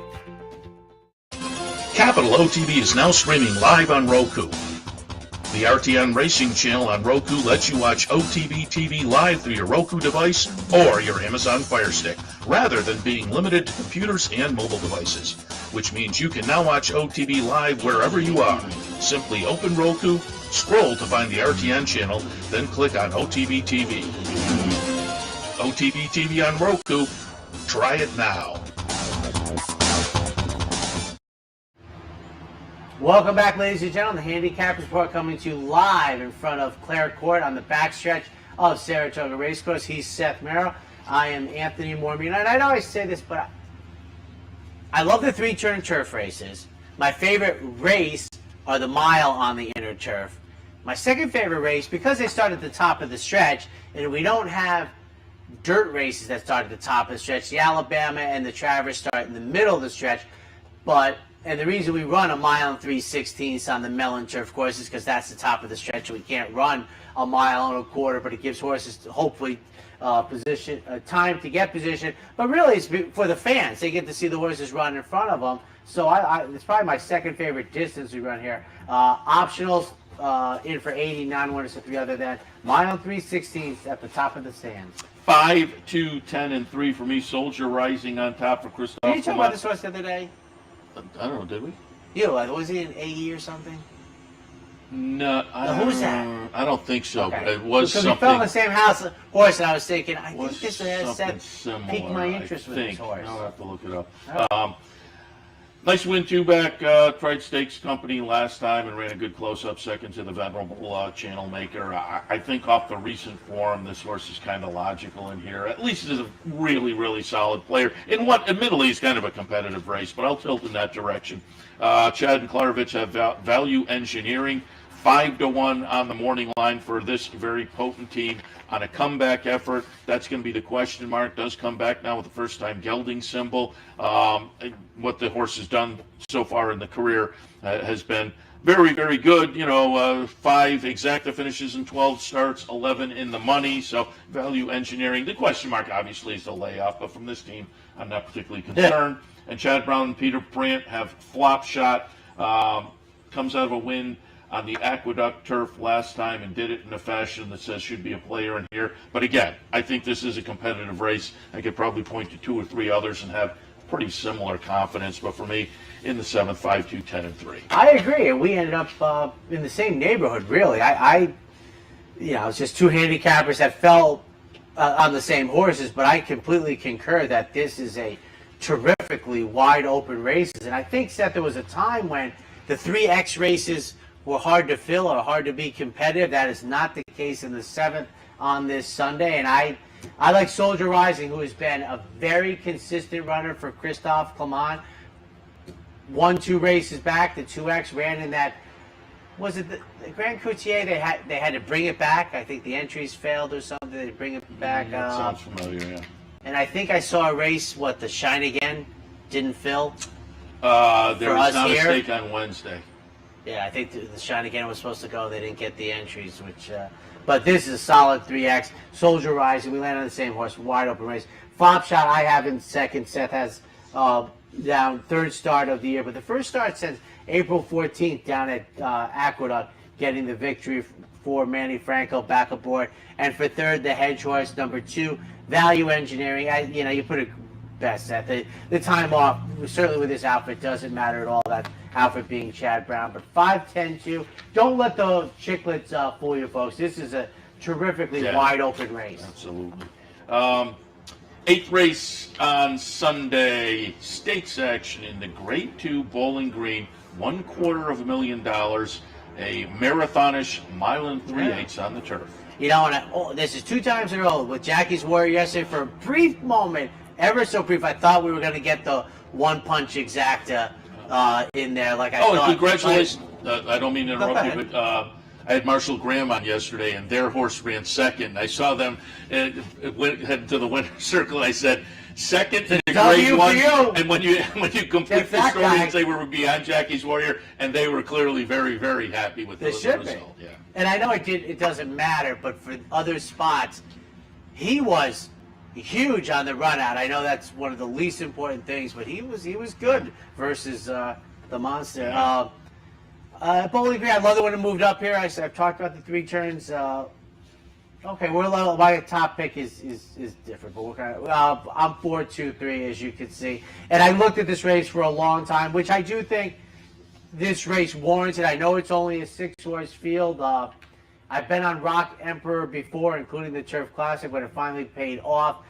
Capital OTB is now streaming live on Roku. The RTN Racing channel on Roku lets you watch OTB TV live through your Roku device or your Amazon Fire Stick, rather than being limited to computers and mobile devices, which means you can now watch OTB live wherever you are. Simply open Roku, scroll to find the RTN channel, then click on OTB TV. OTB TV on Roku. Try it now. Welcome back, ladies and gentlemen. The Handicappers Report coming to you live in front of Clare Court on the backstretch of Saratoga Race Course. He's Seth Merrow. I am Anthony Mormino. And I know I say this, but I love the 3-turn turf races. My favorite race are the mile on the inner turf. My second favorite race, because they start at the top of the stretch, and we don't have dirt races that start at the top of the stretch. The Alabama and the Travers start in the middle of the stretch, and the reason we run a mile and 3/16 on the Mellon turf course is because that's the top of the stretch, and we can't run a mile and a quarter, but it gives horses hopefully time to get position. But really, it's for the fans. They get to see the horses run in front of them. So it's probably my second favorite distance we run here. Optionals in for 80, non-winners for 3 other than mile and 3/16 at the top of the stands. 5, 2, 10, and 3 for me. Soldier Rising on top for Christophe. Did you talk about this horse the other day? I don't know, did we? Was he an AE or something? No, who's that? I don't think so. Okay. But it was because something. We fell in the same house horse, and I was thinking, I think this has piqued my interest with this horse. I'll have to look it up. Nice win, 2-back. Tried Stakes Company last time and ran a good close-up second to the venerable channel maker. I think off the recent form, this horse is kind of logical in here. At least is a really, really solid player in what admittedly is kind of a competitive race, but I'll tilt in that direction. Chad and Klarovich have Value Engineering, 5-1 on the morning line for this very potent team on a comeback effort. That's going to be the question mark. Does come back now with the first-time gelding symbol. What the horse has done so far in the career has been very, very good. 5 exacta finishes in 12 starts, 11 in the money. So Value Engineering. The question mark obviously is the layoff, but from this team, I'm not particularly concerned. And Chad Brown and Peter Brandt have Flop Shot. Comes out of a win on the Aqueduct turf last time and did it in a fashion that says should be a player in here. But again, I think this is a competitive race. I could probably point to 2 or 3 others and have pretty similar confidence. But for me, in the 7th, 5, 2, 10, and 3. I agree, and we ended up in the same neighborhood, really. It's just 2 handicappers that fell on the same horses, but I completely concur that this is a terrifically wide open races. And I think, Seth, there was a time when the 3X races were hard to fill or hard to be competitive. That is not the case in the 7th on this Sunday. And I like Soldier Rising, who has been a very consistent runner for Christophe Clement. Won 2 races back. The 2X ran in that. Was it the Grand Coutier? They had to bring it back. I think the entries failed or something. They bring it back. Sounds familiar, yeah. And I think I saw a race, the Shine Again didn't fill? There was us not a here? stake on Wednesday. Yeah, I think the Shine Again was supposed to go. They didn't get the entries, but this is a solid 3X. Soldier Rising, we landed on the same horse, wide open race. Flop Shot I have in second. Seth has down third start of the year, but the first start since April 14th down at Aqueduct, getting the victory for Manny Franco back aboard. And for third, the Hedge Horse, number 2, Value Engineering. You put it best, Seth. The time off, certainly with this outfit, doesn't matter at all, that outfit being Chad Brown. But 5-10-2, don't let the chicklets fool you, folks. This is a terrifically wide open race. Absolutely. 8th race on Sunday, stakes action in the Grade 2 Bowling Green, $250,000, a marathonish mile and 3/8 on the turf. This is 2 times in a row with Jackie's Warrior yesterday. For a brief moment, ever so brief, I thought we were going to get the one punch exacta in there. Like I thought. Congratulations! I don't mean to interrupt you, but I had Marshall Graham on yesterday, and their horse ran second. I saw them head to the winner's circle. I said, second in the Grade 1, and when you complete the story, they were beyond Jackie's Warrior, and they were clearly very, very happy with the result. Yeah. And I know it doesn't matter, but for other spots, he was huge on the run out. I know that's one of the least important things, but he was good versus the monster. Yeah. Bowling Green, I love it when it moved up here. I've talked about the 3 turns. Okay, my top pick is different, but we're kind of, I'm 4-2-3, as you can see. And I looked at this race for a long time, which I do think this race warrants it. I know it's only a 6-horse field. I've been on Rock Emperor before, including the Turf Classic, when it finally paid off.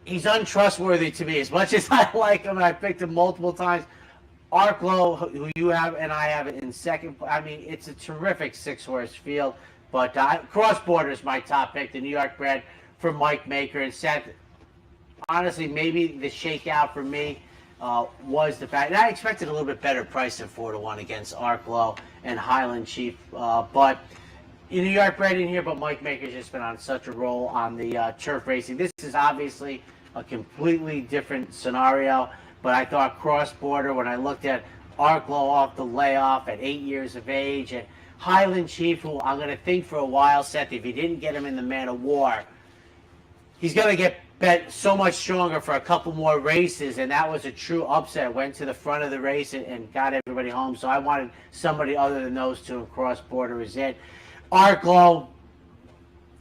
He's untrustworthy to me. As much as I like him, and I picked him multiple times, Arklow, who you have and I have in second. I mean, it's a terrific 6-horse field. But Cross Border is my top pick, the New York bred for Mike Maker. And Seth, honestly, maybe the shakeout for me was the fact. And I expected a little bit better price than 4-1 against Arklow and Highland Chief. But New York bred in here, but Mike Maker's just been on such a roll on the turf racing. This is obviously a completely different scenario. But I thought Cross Border, when I looked at Arklow off the layoff at 8 years of age, and Highland Chief, who I'm going to think for a while, Seth, if you didn't get him in the Man of War, he's going to get bet so much stronger for a couple more races, and that was a true upset. Went to the front of the race and got everybody home. So I wanted somebody other than those two, and Cross Border is it. Arklow,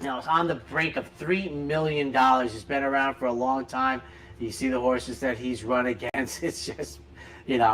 it's on the brink of $3 million. He's been around for a long time. You see the horses that he's run against. It's just,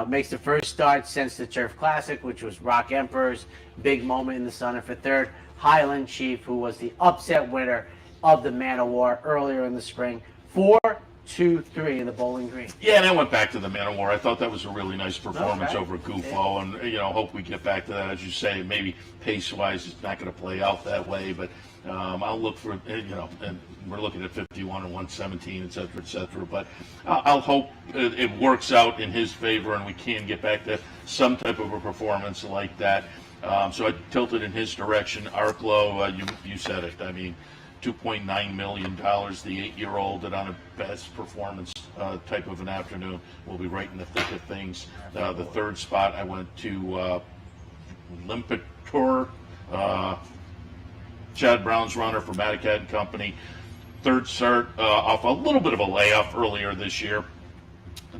makes the first start since the Turf Classic, which was Rock Emperor's big moment in the sun. And for third, Highland Chief, who was the upset winner of the Man of War earlier in the spring. 4-2-3 in the Bowling Green. Yeah, and I went back to the Man of War. I thought that was a really nice performance over Gufo, and hope we get back to that. As you say, maybe pace-wise, it's not going to play out that way, but I'll look for and we're looking at 51 and 117, et cetera, but I'll hope it works out in his favor and we can get back to some type of a performance like that. So I tilted in his direction. Arklow, you said it. I mean, $2.9 million, the 8-year-old, that on a best performance type of an afternoon will be right in the thick of things. The third spot, I went to Limpitor, Chad Brown's runner for Madicat and Company. Third start off a little bit of a layoff earlier this year.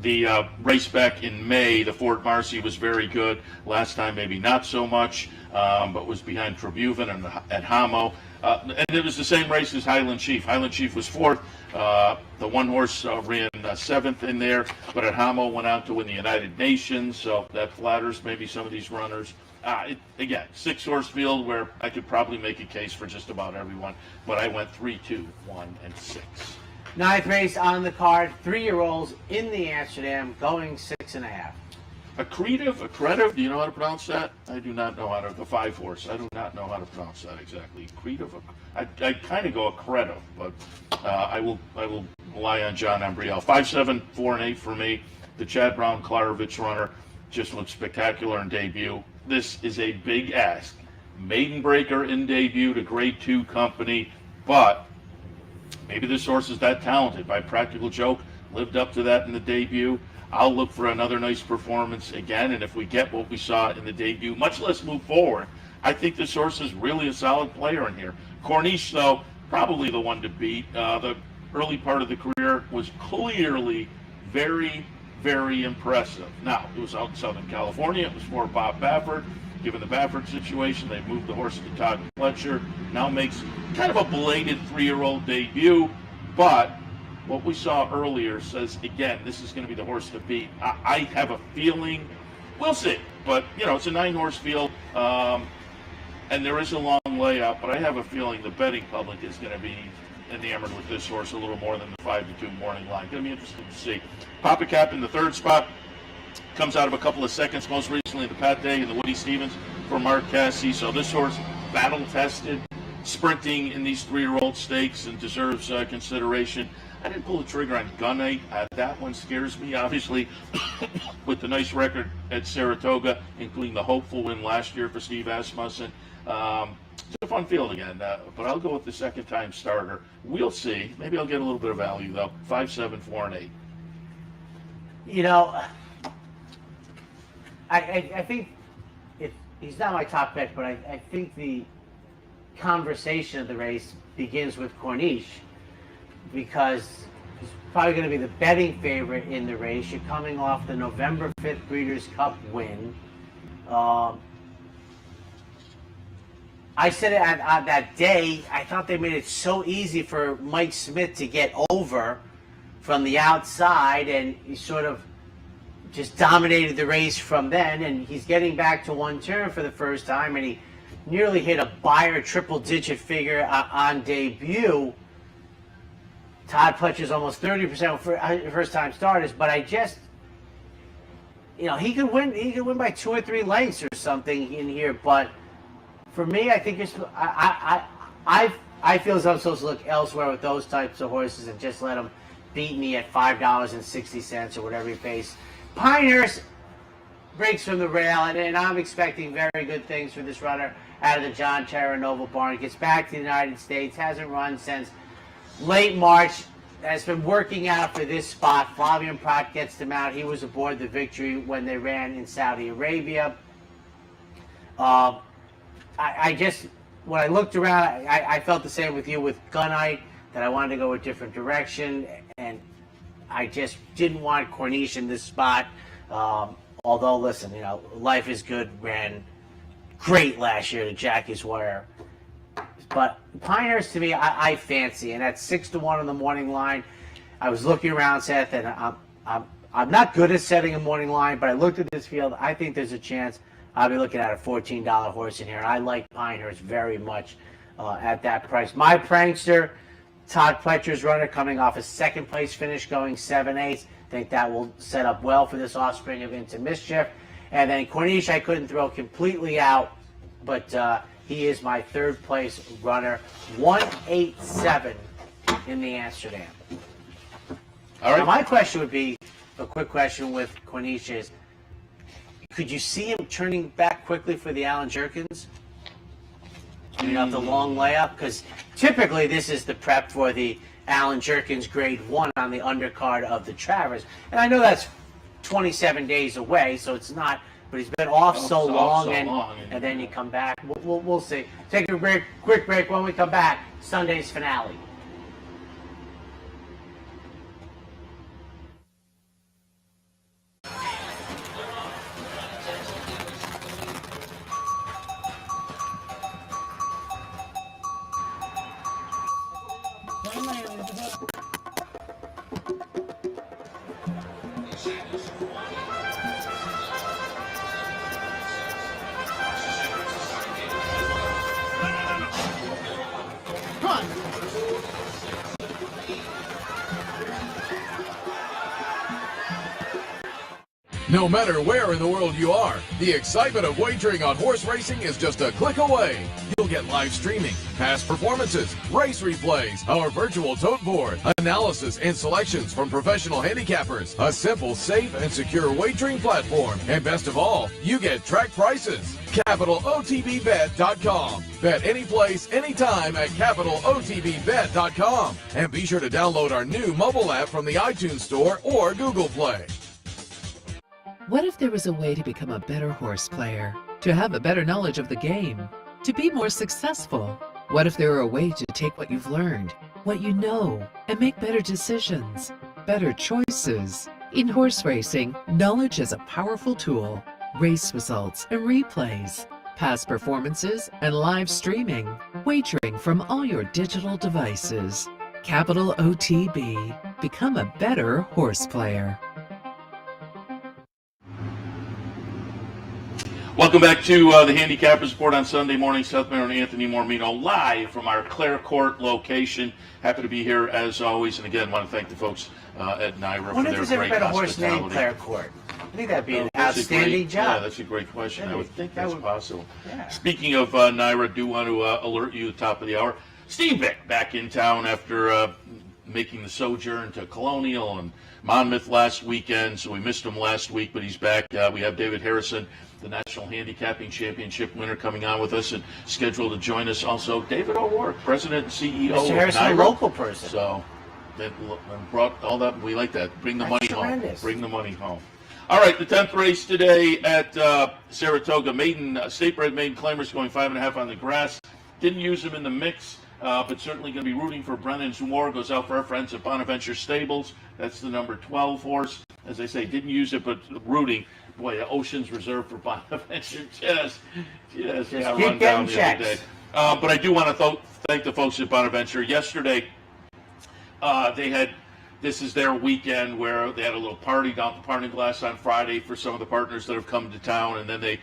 The race back in May, the Fort Marcy, was very good. Last time, maybe not so much, but was behind Trebuven and at Hamo. And it was the same race as Highland Chief. Highland Chief was fourth. The one horse ran seventh in there, but at Hamo went out to win the United Nations, so that flatters maybe some of these runners. Again, 6-horse field where I could probably make a case for just about everyone, but I went 3, 2, 1, and 6. Ninth race on the card, 3-year-olds in the Amsterdam, going 6.5. Accretive, do you know how to pronounce that? I do not know how to, the 5-horse, I do not know how to pronounce that exactly. Accretive, I kind of go accretive, but I will rely on John Embriel. 5-7, 4 and 8 for me. The Chad Brown Klarovich runner just looked spectacular in debut. This is a big ask. Maiden breaker in debut to Grade 2 Company, but maybe this horse is that talented. By Practical Joke, lived up to that in the debut. I'll look for another nice performance again, and if we get what we saw in the debut, much less move forward, I think this horse is really a solid player in here. Corniche, though, probably the one to beat. The early part of the career was clearly very, very impressive. Now, it was out in Southern California. It was for Bob Baffert. Given the Baffert situation, they moved the horse to Todd Pletcher. Now makes kind of a belated 3-year-old debut, but what we saw earlier says, again, this is going to be the horse to beat. I have a feeling, we'll see, but, you know, it's a 9-horse field, and there is a long layout, but I have a feeling the betting public is going to be enamored with this horse a little more than the 5-2 morning line. Going to be interesting to see. Papa Cap in the 3rd spot comes out of a couple of seconds, most recently the Pat Day and the Woody Stevens for Mark Cassidy. So this horse, battle-tested, sprinting in these 3-year-old stakes, and deserves consideration. I didn't pull the trigger on Gunite. That one scares me, obviously, with the nice record at Saratoga, including the hopeful win last year for Steve Asmussen. It's a fun field again, but I'll go with the second-time starter. We'll see. Maybe I'll get a little bit of value, though. 5, 7, 4, and 8. You know, I think he's not my top pick, but I think the conversation of the race begins with Corniche, because he's probably going to be the betting favorite in the race. You're coming off the November 5th Breeders' Cup win. I said it on that day, I thought they made it so easy for Mike Smith to get over from the outside, and he sort of just dominated the race from then, and he's getting back to one turn for the first time, and he nearly hit a Beyer triple-digit figure on debut. Todd Pletcher's almost 30% for first-time starters, but I just, you know, he could win by 2 or 3 lengths or something in here, but for me, I think I feel as though I'm supposed to look elsewhere with those types of horses and just let them beat me at $5.60 or whatever he pays. Pinehurst breaks from the rail, and I'm expecting very good things for this runner out of the John Terranova barn. Gets back to the United States, hasn't run since late March, has been working out for this spot. Flavian Prat gets him out. He was aboard the Victory when they ran in Saudi Arabia. I just, when I looked around, I felt the same with you with Gunite, that I wanted to go a different direction, and I just didn't want Corniche in this spot. Although, listen, you know, Life is Good ran great last year to Jackie's Wire. But Pinehurst, to me, I fancy, and at 6-1 on the morning line. I was looking around, Seth, and I'm not good at setting a morning line, but I looked at this field. I think there's a chance I'll be looking at a $14 horse in here. I like Pinehurst very much at that price. My prankster, Todd Pletcher's runner, coming off a second-place finish, going 7/8. Think that will set up well for this offspring of Into Mischief. And then Corniche, I couldn't throw completely out, but he is my 3rd-place runner, 187 in the Amsterdam. All right. Now, my question would be, a quick question with Corniche is, could you see him turning back quickly for the Alan Jerkins? You know, the long layup? Because typically this is the prep for the Alan Jerkins Grade 1 on the undercard of the Travers. And I know that's 27 days away, so it's not, but he's been off so long, and then you come back. We'll see. Take a quick break. When we come back, Sunday's finale. No matter where in the world you are, the excitement of wagering on horse racing is just a click away. You'll You'll get live streaming, past performances, race replays, our virtual tote board, analysis and selections from professional handicappers, a simple, safe, and secure wagering platform, and best of all, you get track prices. CapitalOTBBet.com. Bet any place, anytime at CapitalOTBBet.com. And be sure to download our new mobile app from the iTunes Store or Google Play. What if there was a way to become a better horse player? To have a better knowledge of the game? To be more successful? What if there were a way to take what you've learned, what you know, and make better decisions, better choices? In horse racing, knowledge is a powerful tool. Race results and replays, past performances and live streaming, wagering from all your digital devices. Capital OTB. Become a better horse player. Welcome back to the Handicappers Report on Sunday morning. Seth, Merrow, and Anthony Mormino live from our Clare Court location. Happy to be here as always. And again, want to thank the folks at NYRA for their great hospitality. I wonder if there's ever been a horse named Clare Court. I think that'd be an outstanding job. Yeah, that's a great question. I would think that's possible. Yeah. Speaking of NYRA, do want to alert you at the top of the hour. Steve Vick back in town after making the sojourn to Colonial and Monmouth last weekend. So we missed him last week, but he's back. We have David Harrison, the National Handicapping Championship winner, coming on with us and scheduled to join us. Also, David O'Rourke, President and CEO Mr. Harrison, of NYRA. a local person. So that brought all that. We like that. Bring the money tremendous. home. Bring the money home. All right, the 10th race today at Saratoga. Maiden, state-bred maiden claimers going 5.5 on the grass. Didn't use them in the mix, but certainly going to be rooting for Brennan's War. Goes out for our friends at Bonaventure Stables. That's the number 12 horse. As I say, didn't use it, but rooting. Boy, the Ocean's Reserve for Bonaventure just got run down the other day. But I do want to thank the folks at Bonaventure. Yesterday, this is their weekend where they had a little party down at the Parting Glass on Friday for some of the partners that have come to town, and then they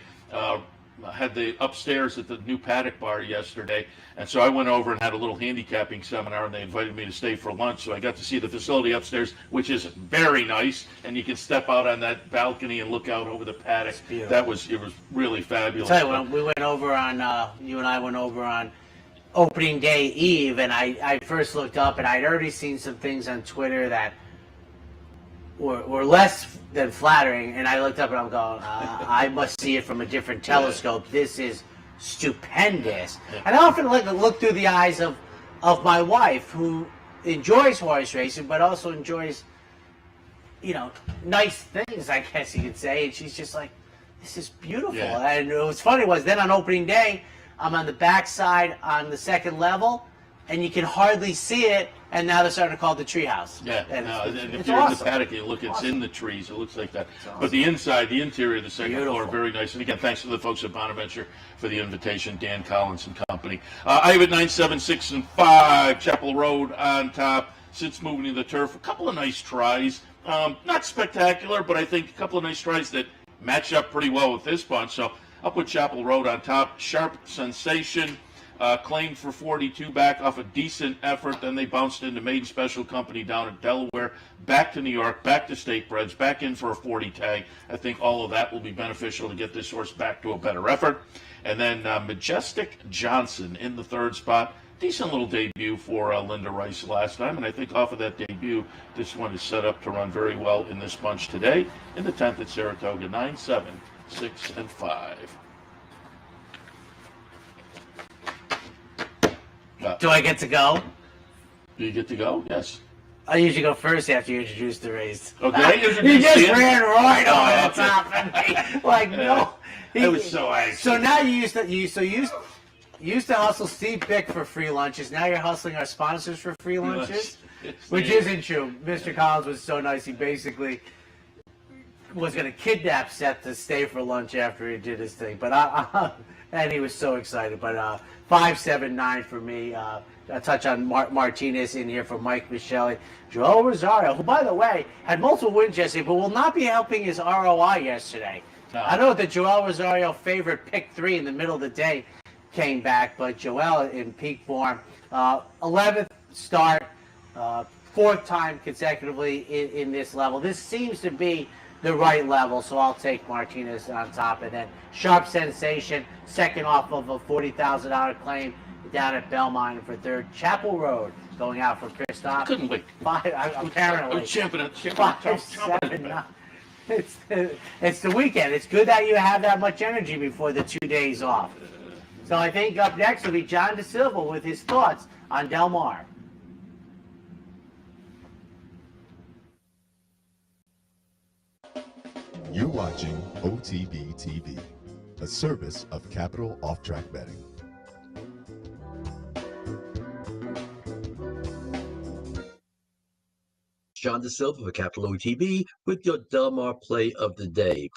had the upstairs at the new paddock bar yesterday. And so I went over and had a little handicapping seminar, and they invited me to stay for lunch. So I got to see the facility upstairs, which is very nice, and you can step out on that balcony and look out over the paddock. It was really fabulous. I'll tell you, when we went over on, you and I went over on opening day eve, and I first looked up, and I'd already seen some things on Twitter that were less than flattering, and I looked up and I'm going, I must see it from a different telescope. This is stupendous. And I often look through the eyes of my wife, who enjoys horse racing, but also enjoys, nice things, I guess you could say. And she's just like, this is beautiful. Yeah. And what was funny was then on opening day, I'm on the backside on the second level, and you can hardly see it. And now they're starting to call it the treehouse. Yeah, and if it's you're awesome. in the paddock, you look, it's in the trees. It looks like that. But the interior of the second floor, very nice. And again, thanks to the folks at Bonaventure for the invitation, Dan Collins and company. I have it 9, 7, 6, and 5. Chapel Road on top. Since moving to the turf, a couple of nice tries. Not spectacular, but I think a couple of nice tries that match up pretty well with this bunch. So I'll put Chapel Road on top. Sharp Sensation. Claimed for 42 back off a decent effort. Then they bounced into Maiden Special Company down in Delaware, back to New York, back to State Breds, back in for a 40 tag. I think all of that will be beneficial to get this horse back to a better effort. And then Majestic Johnson in the third spot. Decent little debut for Linda Rice last time, and I think off of that debut, this one is set up to run very well in this bunch today in the 10th at Saratoga. 9, 7, 6, and 5. Do I get to go? Do you get to go? Yes. I usually go first after you introduce the race. Okay. You just ran right over the top of me. Like, no. It was so angry. So now you used to hustle Steve Bick for free lunches. Now you're hustling our sponsors for free lunches, which isn't true. Mr. Collins was so nice. He basically was going to kidnap Seth to stay for lunch after he did his thing. But and he was so excited. But 5, 7, 9 for me. A touch on Martinez in here for Mike Michelli. Joel Rosario, who, by the way, had multiple wins yesterday, but will not be helping his ROI yesterday. No. I know that Joel Rosario favorite pick 3 in the middle of the day came back, but Joel in peak form. 11th start, 4th time consecutively in this level. This seems to be the right level, so I'll take Martinez on top. And then Sharp Sensation, second off of a $40,000 claim down at Belmont for third. Chapel Road going out for Christoph. Couldn't wait. Apparently. I'm champing 5-7. It's the weekend. It's good that you have that much energy before the 2 days off. So I think up next will be John De Silva with his thoughts on Del Mar. You're watching OTB TV, a service of Capital Off Track Betting. John De Silva for Capital OTB with your Del Mar play of the day.